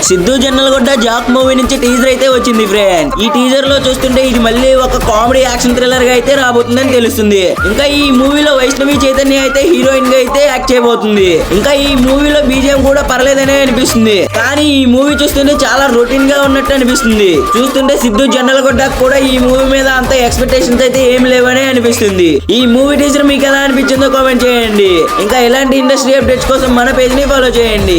Siddhu Jonnalagadda Jack movie నుంచి teaser అయితే వచ్చింది ఫ్రెండ్. ఈ టీజర్ లో చూస్తుంటే ఇది మళ్ళీ ఒక కామెడీ యాక్షన్ థ్రిల్లర్ గా అయితే రాబోతుందని తెలుస్తుంది. ఇంకా ఈ మూవీలో వైష్ణవి చైతన్య అయితే హీరోయిన్ గా అయితే యాక్ట్ చేయబోతుంది. ఇంకా ఈ మూవీలో బీజిఎం కూడా పర్లేదనే అనిపిస్తుంది. కానీ ఈ మూవీ చూస్తుంటే చాలా రొటీన్ గా ఉన్నట్టు అనిపిస్తుంది. చూస్తుంటే సిద్ధు జొన్నలగడ్డ కూడా ఈ మూవీ మీద అంత ఎక్స్పెక్టేషన్స్ అయితే ఏం లేవనే అనిపిస్తుంది. ఈ మూవీ టీజర్ మీకు ఎలా అనిపించిందో కామెంట్ చేయండి. ఇంకా ఇలాంటి ఇండస్ట్రీ అప్డేట్స్ కోసం మన పేజ్ ని ఫాలో చేయండి.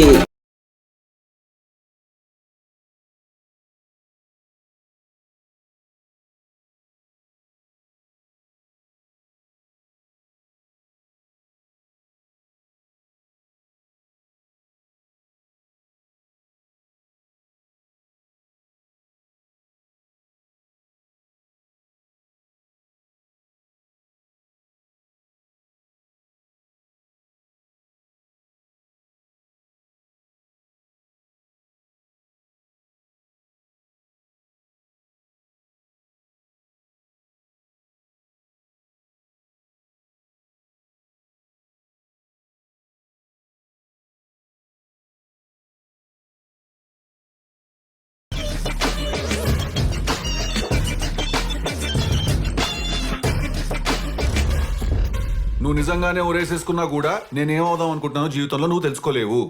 నువ్వు నిజంగానే ఊరేసేసుకున్నా కూడా నేనేమవుదాం అనుకుంటున్నానో జీవితంలో నువ్వు తెలుసుకోలేవు.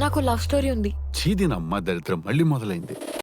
నాకు లవ్ స్టోరీ ఉంది. చీదినమ్మ దరిద్రం మళ్ళీ మొదలైంది.